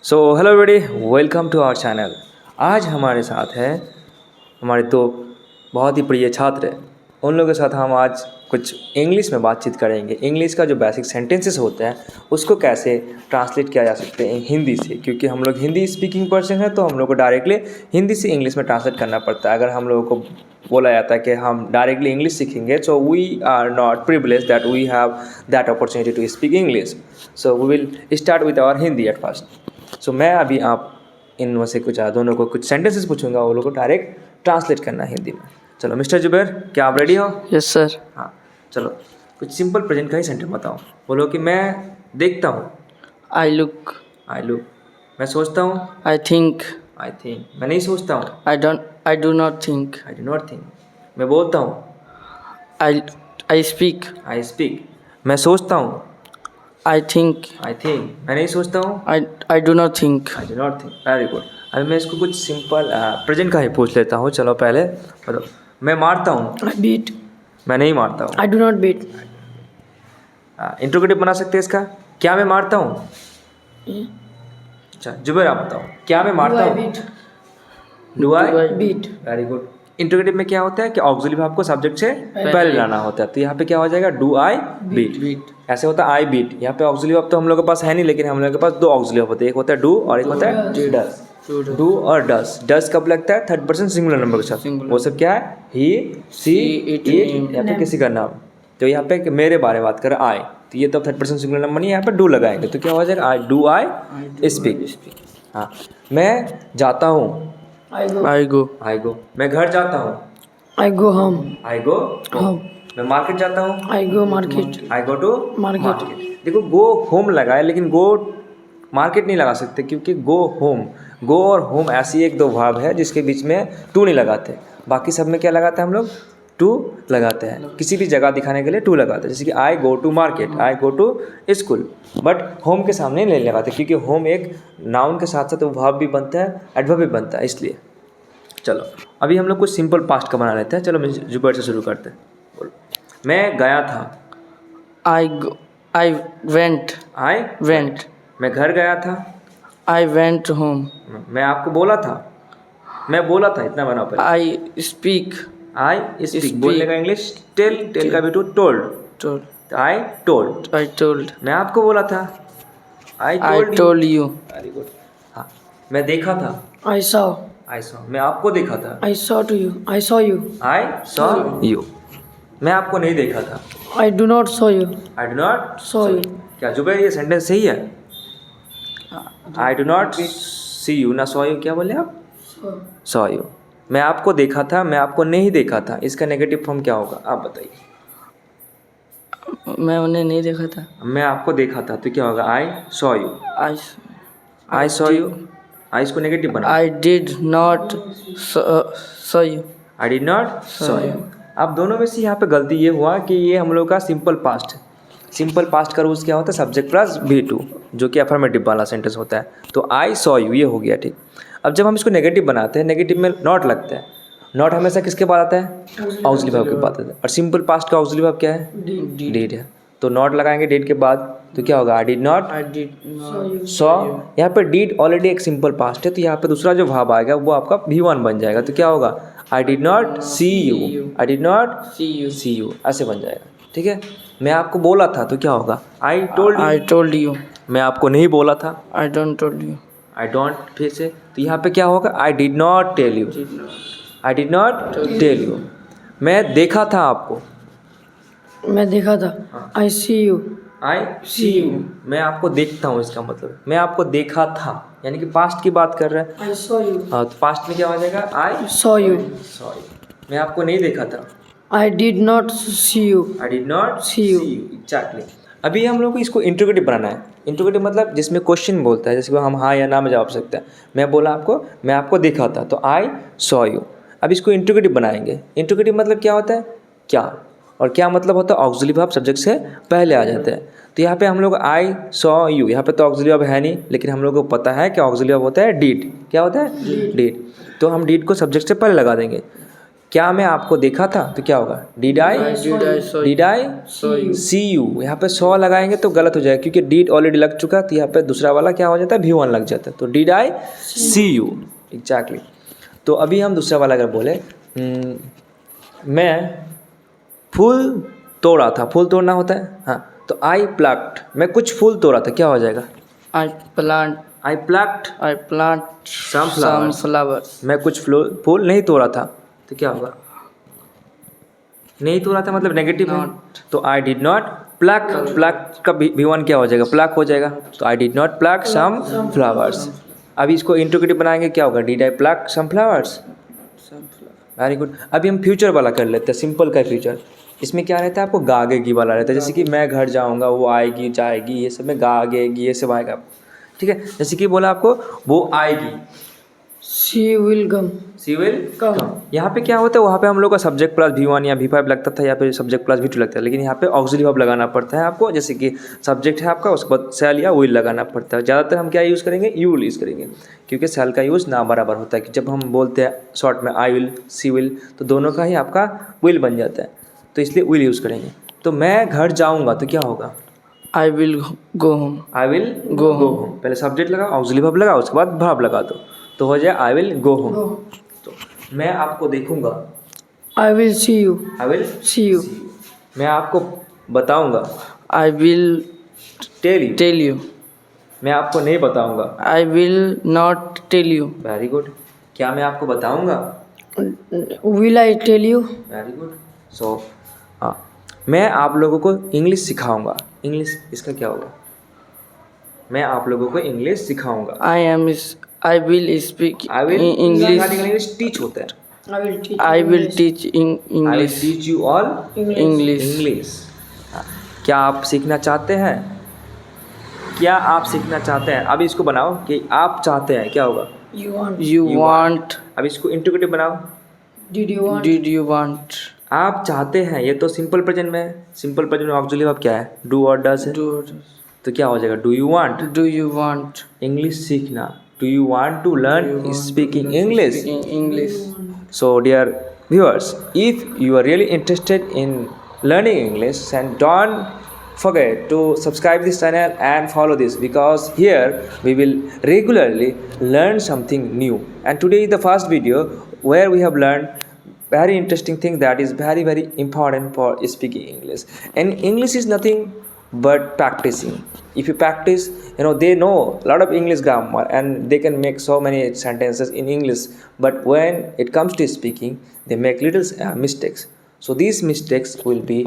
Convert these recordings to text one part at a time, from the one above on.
So hello everybody, welcome to our channel. आज हमारे साथ है हमारे दो बहुत ही प्रिय छात्र। उन लोगों के साथ हम आज कुछ इंग्लिश में बातचीत करेंगे। इंग्लिश का जो बेसिक सेंटेंसेस होते हैं उसको कैसे ट्रांसलेट किया जा सकता है हिंदी से, क्योंकि हम लोग हिंदी स्पीकिंग पर्सन है तो हम लोग को डायरेक्टली हिंदी से इंग्लिश में ट्रांसलेट करना पड़ता है। अगर हम लोगों को बोला जाता है कि हम डायरेक्टली इंग्लिश सीखेंगे, so we are not privilege that we have that opportunity to speak English. So we will start with our Hindi at first. So मैं अभी आप इन में से कुछ दोनों को कुछ सेंटेंसेस पूछूंगा, वो लोग को डायरेक्ट ट्रांसलेट करना है हिंदी में। चलो मिस्टर जुबैर, क्या आप रेडी हो? Yes sir. हाँ चलो, कुछ सिंपल प्रेजेंट का ही सेंटेंस बताओ। बोलो कि मैं देखता हूँ। I look. I look. मैं सोचता हूँ। I think. I think. मैं नहीं सोचता हूँ। I do not think. I do not think. मैं बोलता हूँ। आई स्पीक। I speak. मैं सोचता हूँ। I think. I think. मैं नहीं सोचता हूँ। I do not think. I do not think. Very good. अभी मैं इसको कुछ सिंपल प्रेजेंट का ही पूछ लेता हूँ। चलो पहले बताओ। मैं मारता हूँ। I beat. मैं नहीं मारता हूँ। I do not beat. Interrogative बना सकते हैं इसका। क्या मैं मारता हूँ? अच्छा जुबैर आप बताओ, क्या मैं मारता हूँ? Do I beat. Very good. Interrogative में क्या होता है कि ऑक्सिलरी वर्ब को सब्जेक्ट से पहले लाना होता है, तो यहाँ पे क्या हो जाएगा? Do I beat. ऐसे होता है आई बीट। यहाँ पे ऑक्सिलरी वर्ब तो हम लोग के पास है नहीं, लेकिन हम लोग के पास दो ऑक्सिलरी वर्ब होते हैं, एक होता है डू और एक होता है डस। डू और डस। डस कब लगता है? थर्ड पर्सन सिंगुलर नंबर के साथ। वो सब क्या है? ही, सी, इट, या फिर किसी का नाम। तो यहाँ पे मेरे बारे में बात कर आई, तो ये तो थर्ड पर्सन सिंगुलर नंबर नहीं है, यहाँ पे डू लगाएंगे तो क्या हो जाएगा? I do I speak. हाँ, मैं जाता हूँ। आई गो। आई गो। मैं घर जाता हूँ। I go home. I go home. मैं मार्केट जाता हूँ। I go market. I go to market. देखो गो होम लगा है, लेकिन गो मार्केट नहीं लगा सकते, क्योंकि गो और होम ऐसी एक दो वर्ब है जिसके बीच में टू नहीं लगाते। बाकी सब में क्या लगाते हैं हम लोग? टू लगाते हैं। किसी भी जगह दिखाने के लिए टू लगाते हैं, जैसे कि I go to market, I go to school. But home के सामने नहीं लगाते, क्योंकि होम एक नाउन के साथ साथ वर्ब भी बनता है, एडवर्ब भी बनता है, इसलिए। चलो अभी हम लोग कुछ सिंपल पास्ट का बना लेते हैं। चलो मैं जुबैर से शुरू करते हैं। बोलो। मैं गया था। I went. I went. मैं घर गया था। I went home. मैं आपको बोला था। मैं बोला था, इतना बना पहले। I speak. I speak. बोलने का इंग्लिश टेल। टेल का भी to told. I told. I told. मैं आपको बोला था। I told you. Very good. हाँ, मैं देखा था। I saw. I saw. मैं आपको देखा था। I saw to you. I saw you. I saw you. मैं आपको नहीं देखा था। I do not saw you. I do not saw you. क्या जुबैर ये सेंटेंस सही है? I do not see you ना सॉ यू, क्या बोले आप? Saw you. मैं आपको देखा था, मैं आपको नहीं देखा था, इसका नेगेटिव फॉर्म क्या होगा आप बताइए? मैं उन्हें नहीं देखा था। मैं आपको देखा था तो क्या होगा? I saw you. I saw you. I इसको नेगेटिव बना। I did not saw you. I did not saw you. अब दोनों में से यहाँ पे गलती ये हुआ कि ये हम लोग का सिंपल पास्ट है। सिंपल पास्ट का रूल्स क्या होता है? सब्जेक्ट प्लस V2, जो कि अफर्मेटिव वाला सेंटेंस होता है। तो आई सॉ यू ये हो गया, ठीक। अब जब हम इसको नेगेटिव बनाते हैं, नेगेटिव में नॉट लगता है। नॉट हमेशा किसके बाद आता है? ऑक्सिलरी वर्ब के बाद आता है। और सिंपल पास्ट का ऑक्सिलरी वर्ब क्या है? डिड है। तो नॉट लगाएंगे डिड के बाद, तो क्या होगा? I did not saw. यहाँ पे डिड ऑलरेडी एक सिंपल पास्ट है, तो यहाँ पे दूसरा जो वर्ब आएगा वो आपका V1 बन जाएगा। तो क्या होगा? I did not see you. I did not see you ऐसे बन जाएगा, ठीक है। मैं आपको बोला था तो क्या होगा? I told you. मैं आपको नहीं बोला था। I don't told you. I don't फिर से, तो यहाँ पे क्या होगा? I did not tell you. I did not tell you. मैं देखा था आपको। मैं देखा था। I see you. I see you. मैं आपको देखता हूँ, इसका मतलब मैं आपको देखा था, यानी कि पास्ट की बात कर रहा है। I saw you. हाँ, तो पास्ट में क्या हो जाएगा? I saw you. सॉरी। मैं आपको नहीं देखा था। I did not see you. I did not see you. Exactly. अभी हम लोग को इसको इंट्रोगेटिव बनाना है। इंट्रोगेटिव मतलब जिसमें क्वेश्चन बोलता है, जैसे कि हम हाँ या ना में जवाब सकते हैं। मैं बोला आपको, मैं आपको देखा था, तो आई सॉ यू। अब इसको इंट्रोगेटिव बनाएंगे। इंट्रोगेटिव मतलब क्या होता है? क्या। और क्या मतलब होता है? ऑक्सिलरी वर्ब सब्जेक्ट से पहले आ जाते हैं। तो यहाँ पे हम लोग आई सॉ यू, यहाँ पे तो ऑक्सिलरी वर्ब है नहीं, लेकिन हम लोग को पता है कि ऑक्सिलरी वर्ब होता है डिड। क्या होता है? डिड। तो हम डिड को सब्जेक्ट से पहले लगा देंगे। क्या मैं आपको देखा था तो क्या होगा? Did I see you. यहाँ पे सॉ लगाएंगे तो गलत हो जाएगा क्योंकि डिड ऑलरेडी लग चुका, तो यहाँ पे दूसरा वाला क्या हो जाता है? V1 लग जाता है। तो did I see you, exactly. तो अभी हम दूसरा वाला अगर बोले मैं फूल तोड़ा था, फूल तोड़ना होता है, हाँ। तो आई प्लक्ड, मैं कुछ फूल तोड़ा था, क्या हो जाएगा? I plucked some flowers. मैं कुछ फूल नहीं तोड़ा था, तो क्या होगा? नहीं तोड़ा था मतलब नेगेटिव है, तो I did not pluck. Pluck का V1 क्या हो जाएगा? प्लक हो जाएगा। तो I did not pluck some flowers. अभी इसको इंट्रोगेटिव बनाएंगे, क्या होगा? Did I pluck some flowers. Very good. अभी हम फ्यूचर वाला कर लेते हैं, सिंपल का फ्यूचर। इसमें क्या रहता है? आपको गागेगी वाला रहता है, जैसे कि मैं घर जाऊंगा, वो आएगी जाएगी, ये सब में गागेगी, ये सब आएगा, ठीक है। जैसे कि बोला आपको वो आएगी, She will come. She will come. यहाँ पे क्या होता है? वहाँ पे हम लोग का सब्जेक्ट प्लस V1 या V5 लगता था, यहाँ पे सब्जेक्ट प्लस V2 लगता है, लेकिन यहाँ पे ऑक्सिलरी वर्ब लगाना पड़ता है आपको। जैसे कि सब्जेक्ट है आपका, उसके बाद सेल या विल लगाना पड़ता है। ज़्यादातर हम क्या यूज़ करेंगे? यू विल यूज़ करेंगे, क्योंकि सेल का यूज़ ना बराबर होता है कि जब हम बोलते हैं शॉर्ट में आई विल सी विल, तो दोनों का ही आपका विल बन जाता है, तो इसलिए विल यूज़ करेंगे। तो मैं घर जाऊँगा तो क्या होगा? I will go home. I will go home. पहले सब्जेक्ट लगा, ऑक्सिलरी वर्ब लगा, उसके बाद वर्ब लगा दो, तो हो जाए आई विल गो होम। तो मैं आपको देखूंगा, I will see you. I will See you. मैं आपको बताऊंगा, I will tell you. tell you. मैं आपको नहीं बताऊंगा, I will not tell you. Very good. क्या मैं आपको बताऊंगा? Will I tell you? Very good. So मैं आप लोगों को इंग्लिश सिखाऊंगा। इंग्लिश इसका क्या होगा? मैं आप लोगों को इंग्लिश सिखाऊंगा। I will speak I will English. English teach होता है। I will teach in I will English. Teach you all English. English. क्या आप सीखना चाहते हैं? क्या आप सीखना चाहते हैं? अब इसको बनाओ कि आप चाहते हैं, क्या होगा? You want. अब इसको इंट्रोगेटिव बनाओ। Did you want? आप चाहते हैं, ये तो सिंपल प्रेजेंट में है। सिंपल प्रेजेंट में ऑक्सिलरी वर्ब क्या है? डू और डज है, तो क्या हो जाएगा? Do you want. Do you want? English सीखना, do you want to learn speaking English. Speaking English. So dear viewers, if you are really interested in learning English, then don't forget to subscribe this channel and follow this, because here we will regularly learn something new. And today is the first video where we have learned very interesting thing that is very important for speaking English. And English is nothing but practicing. If you practice, they know a lot of English grammar and they can make so many sentences in English, but when it comes to speaking, they make little mistakes. So these mistakes will be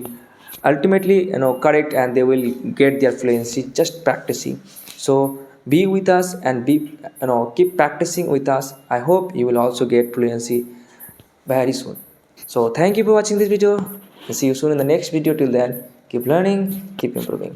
ultimately correct, and they will get their fluency just practicing. So be with us and keep practicing with us. I hope you will also get fluency very soon. So thank you for watching this video. See you soon in the next video. Till then, keep learning, keep improving.